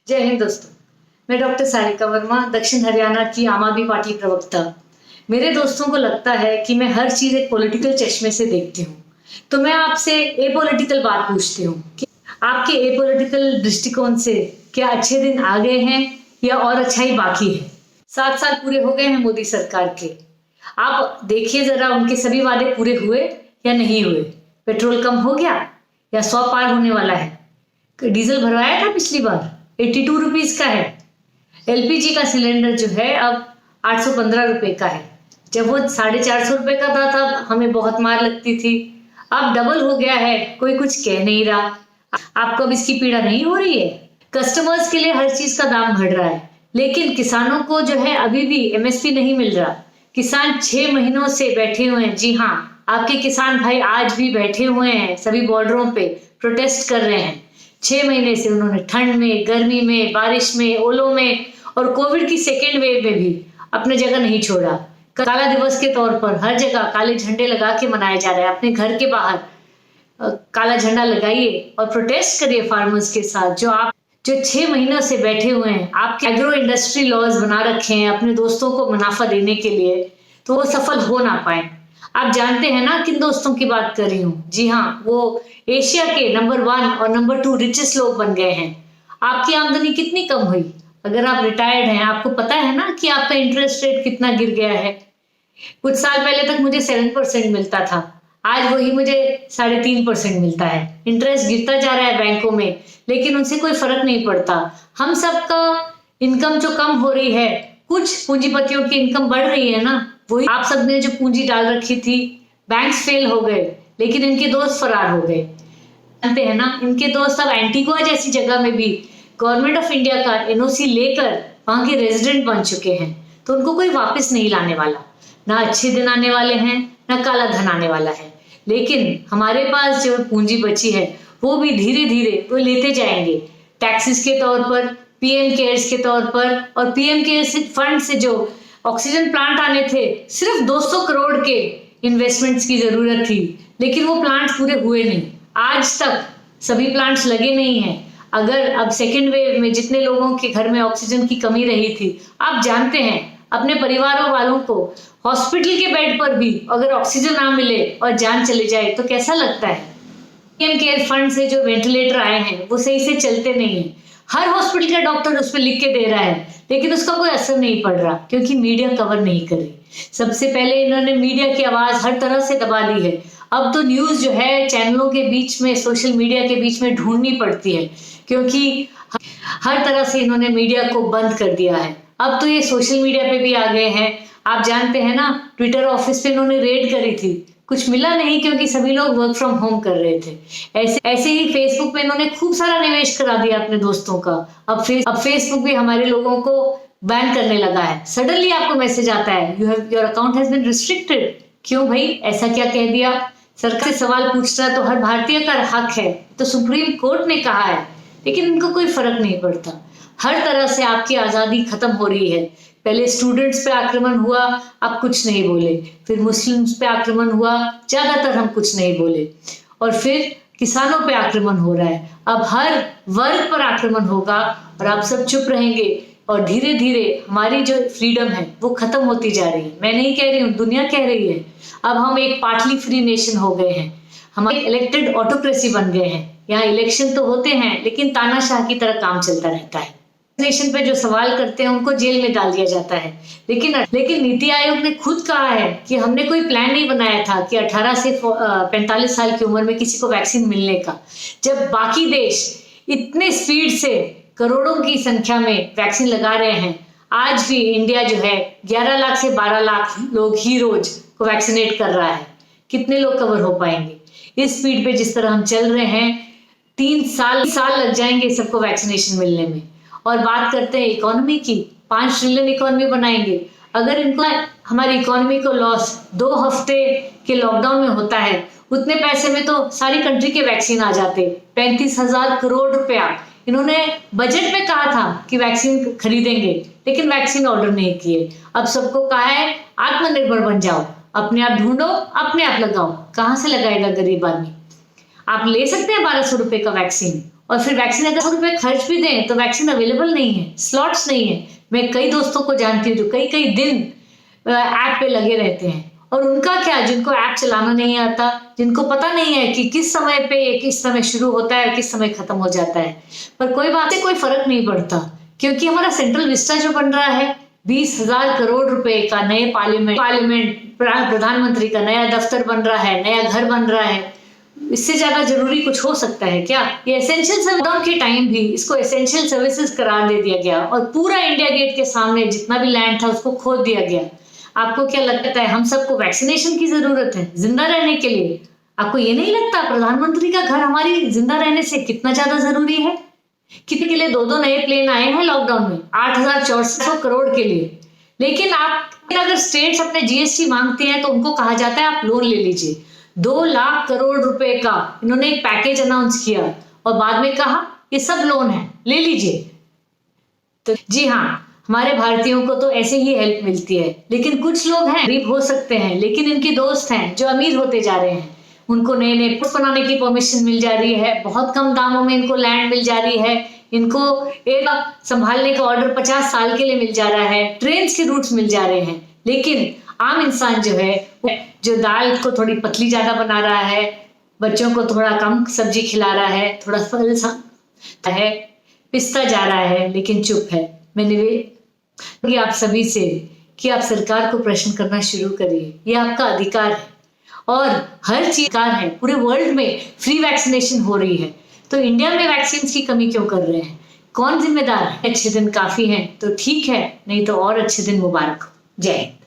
जय हिंद दोस्तों। मैं डॉक्टर सारिका वर्मा, दक्षिण हरियाणा की आम आदमी पार्टी प्रवक्ता। मेरे दोस्तों को लगता है कि मैं हर चीज एक पॉलिटिकल चश्मे से देखती हूँ, तो मैं आपसे एपॉलिटिकल बात पूछती हूँ कि आपके एपॉलिटिकल दृष्टिकोण से क्या अच्छे दिन आ गए हैं या और अच्छाई बाकी है? 7 साल पूरे हो गए हैं मोदी सरकार के। आप देखिए जरा, उनके सभी वादे पूरे हुए या नहीं हुए? पेट्रोल कम हो गया या 100 पार होने वाला है? डीजल भरवाया था पिछली बार, 82 रुपीज का है। एलपीजी का सिलेंडर जो है अब 815 रुपए का है। जब वो 450 रुपए का था तब हमें बहुत मार लगती थी। अब डबल हो गया है, कोई कुछ कह नहीं रहा। आपको अब इसकी पीड़ा नहीं हो रही है? कस्टमर्स के लिए हर चीज का दाम बढ़ रहा है, लेकिन किसानों को जो है अभी भी एमएसपी नहीं मिल रहा। किसान 6 महीनों से बैठे हुए हैं। जी हाँ, आपके किसान भाई आज भी बैठे हुए हैं, सभी बॉर्डरों पे प्रोटेस्ट कर रहे हैं। 6 महीने से उन्होंने ठंड में, गर्मी में, बारिश में, ओलों में और कोविड की सेकेंड वेव में भी अपने जगह नहीं छोड़ा। काला दिवस के तौर पर हर जगह काले झंडे लगा के मनाया जा रहा है। अपने घर के बाहर काला झंडा लगाइए और प्रोटेस्ट करिए फार्मर्स के साथ। जो 6 महीनों से बैठे हुए हैं, आपके एग्रो इंडस्ट्री लॉज बना रखे हैं अपने दोस्तों को मुनाफा देने के लिए, तो वो सफल हो ना पाए। आप जानते हैं ना किन दोस्तों की बात कर रही हूँ? जी हाँ, वो एशिया के नंबर 1 और नंबर 2 रिचेस्ट लोग बन गए हैं। आपकी आमदनी कितनी कम हुई? अगर आप रिटायर्ड हैं, आपको पता है ना कि आपका इंटरेस्ट रेट कितना गिर गया है। कुछ साल पहले तक मुझे 7% मिलता था, आज वही मुझे 3.5% मिलता है। इंटरेस्ट गिरता जा रहा है बैंकों में, लेकिन उनसे कोई फर्क नहीं पड़ता। हम सबका इनकम जो कम हो रही है, कुछ पूंजीपतियों की इनकम बढ़ रही है ना। वही आप सबने जो पूंजी डाल रखी थी, बैंक्स फेल हो गए, लेकिन इनके दोस्त फरार हो गए। जानते हैं ना, इनके दोस्त अब एंटीगुआ जैसी जगह में भी गवर्नमेंट ऑफ इंडिया का एनओसी लेकर वहां के रेजिडेंट बन चुके हैं। तो उनको कोई वापस नहीं लाने वाला। ना अच्छे दिन आने वाले हैं, ना काला धन आने वाला है। लेकिन हमारे पास जो पूंजी बची है, वो भी धीरे धीरे वो लेते जाएंगे, टैक्सेस के तौर पर, पीएम केयर्स के तौर पर। और पीएम केयर्स फंड से जो ऑक्सीजन प्लांट आने थे, सिर्फ 200 करोड़ के इन्वेस्टमेंट्स की जरूरत थी, लेकिन वो प्लांट्स पूरे हुए नहीं। आज तक सभी प्लांट्स लगे नहीं हैं। अगर अब सेकेंड वेव में जितने लोगों के घर में ऑक्सीजन की कमी रही थी, आप जानते हैं अपने परिवारों वालों को हॉस्पिटल के बेड पर भी अगर ऑक्सीजन ना मिले और जान चले जाए तो कैसा लगता है? पीएम केयर फंड से जो वेंटिलेटर आए हैं वो सही से चलते नहीं है। हर हॉस्पिटल का डॉक्टर उस पर लिख के दे रहा है, लेकिन उसका कोई असर नहीं पड़ रहा, क्योंकि मीडिया कवर नहीं कर रही। सबसे पहले इन्होंने मीडिया की आवाज हर तरह से दबा दी है। अब तो न्यूज जो है चैनलों के बीच में, सोशल मीडिया के बीच में ढूंढनी पड़ती है, क्योंकि हर तरह से इन्होंने मीडिया को बंद कर दिया है। अब तो ये सोशल मीडिया पे भी आ गए हैं। आप जानते हैं ना, ट्विटर ऑफिस पे इन्होंने रेड करी थी, कुछ मिला नहीं, क्योंकि सभी लोग वर्क फ्रॉम होम कर रहे थे। ऐसे ही फेसबुक पे इन्होंने खूब सारा निवेश करा दिया अपने दोस्तों का। अब फेसबुक भी हमारे लोगों को बैन करने लगा है। सडनली आपको मैसेज आता है, your account has been restricted. क्यों भाई, ऐसा क्या कह दिया? सरकार से सवाल पूछना तो हर भारतीय का हक है, तो सुप्रीम कोर्ट ने कहा है, लेकिन इनको कोई फर्क नहीं पड़ता। हर तरह से आपकी आजादी खत्म हो रही है। पहले स्टूडेंट्स पे आक्रमण हुआ, अब कुछ नहीं बोले। फिर मुस्लिम्स पे आक्रमण हुआ, ज्यादातर हम कुछ नहीं बोले। और फिर किसानों पे आक्रमण हो रहा है। अब हर वर्ग पर आक्रमण होगा और आप सब चुप रहेंगे, और धीरे धीरे हमारी जो फ्रीडम है वो खत्म होती जा रही है। मैं नहीं कह रही हूँ, दुनिया कह रही है। अब हम एक पार्टली फ्री नेशन हो गए हैं। हम एक इलेक्टेड ऑटोक्रेसी बन गए हैं। यहाँ इलेक्शन तो होते हैं, लेकिन तानाशाह की तरह काम चलता रहता है। नेशन पे जो सवाल करते हैं उनको जेल में डाल दिया जाता है। लेकिन नीति आयोग ने खुद कहा है कि हमने कोई प्लान नहीं बनाया था कि 18 से 45 साल की उम्र में किसी को वैक्सीन मिलने का। जब बाकी देश इतने स्पीड से करोड़ों की संख्या में वैक्सीन लगा रहे हैं, आज भी इंडिया जो है 11 लाख से 12 लाख लोग ही रोज को वैक्सीनेट कर रहा है। कितने लोग कवर हो पाएंगे? इस स्पीड पे जिस तरह हम चल रहे हैं, 3 साल लग जाएंगे सबको वैक्सीनेशन मिलने में। और बात करते हैं इकोनॉमी की, 5 ट्रिलियन इकोनॉमी बनाएंगे। अगर इनको हमारी इकोनॉमी को लॉस 2 हफ्ते के लॉकडाउन में होता है, उतने पैसे में तो सारी कंट्री के वैक्सीन आ जाते। 35,000 करोड़ रुपया इन्होंने बजट में कहा था कि वैक्सीन खरीदेंगे, लेकिन वैक्सीन ऑर्डर नहीं किए। अब सबको कहा है आत्मनिर्भर बन जाओ, अपने आप ढूंढो, अपने आप लगाओ। कहाँ से लगाएगा गरीब आदमी? आप ले सकते हैं 1200 रुपए का वैक्सीन और फिर वैक्सीन अगर 100 रुपए खर्च भी दें तो वैक्सीन अवेलेबल नहीं है, स्लॉट्स नहीं है। मैं कई दोस्तों को जानती हूँ जो कई कई दिन ऐप पे लगे रहते हैं, और उनका क्या, जिनको ऐप चलाना नहीं आता, जिनको पता नहीं है कि किस समय पे किस समय शुरू होता है किस समय खत्म हो जाता है। पर कोई बात है, कोई फर्क नहीं पड़ता, क्योंकि हमारा सेंट्रल विस्टा जो बन रहा है 20,000 करोड़ रुपए का, नए पार्लियामेंट प्रधानमंत्री का नया दफ्तर बन रहा है, नया घर बन रहा है, इससे ज्यादा जरूरी कुछ हो सकता है क्या? ये एसेंशियल सर्विस के टाइम भी इसको एसेंशियल सर्विसेज करार दे दिया गया और पूरा इंडिया गेट के सामने जितना भी लैंड था उसको खोद दिया गया। आपको क्या लगता है हम सबको वैक्सीनेशन की जरूरत है जिंदा रहने के लिए? आपको ये नहीं लगता प्रधानमंत्री का घर हमारी जिंदा रहने से कितना ज्यादा जरूरी है? कितने के लिए 2-2 नए प्लेन आए हैं लॉकडाउन में, 8,400 करोड़ के लिए। लेकिन आप अगर स्टेट्स अपने जीएसटी मांगते हैं तो उनको कहा जाता है आप लोन ले लीजिए। 2 लाख करोड़ रुपए का इन्होंने एक पैकेज अनाउंस किया और बाद में कहा ये सब लोन है, ले लीजिए। तो जी हाँ, हमारे भारतीयों को तो ऐसे ही हेल्प मिलती है, लेकिन कुछ लोग हैं गरीब हो सकते हैं लेकिन इनके दोस्त हैं जो अमीर होते जा रहे हैं, उनको नए नए पुल बनाने की परमिशन मिल जा रही है, बहुत कम दामों में इनको लैंड मिल जा रही है, इनको एक संभालने का ऑर्डर 50 साल के लिए मिल जा रहा है, ट्रेन के रूट्स मिल जा रहे हैं। लेकिन आम इंसान जो है, जो दाल को थोड़ी पतली ज्यादा बना रहा है, बच्चों को थोड़ा कम सब्जी खिला रहा है, थोड़ा फल है, पिसता जा रहा है लेकिन चुप है। मैं निवेदन आप सभी से कि आप सरकार को प्रश्न करना शुरू करिए, ये आपका अधिकार है और हर चीज है। पूरे वर्ल्ड में फ्री वैक्सीनेशन हो रही है, तो इंडिया में वैक्सीन की कमी क्यों कर रहे हैं? कौन जिम्मेदार है? अच्छे दिन काफी हैं तो ठीक है, नहीं तो और अच्छे दिन मुबारक हो। जय हिंद।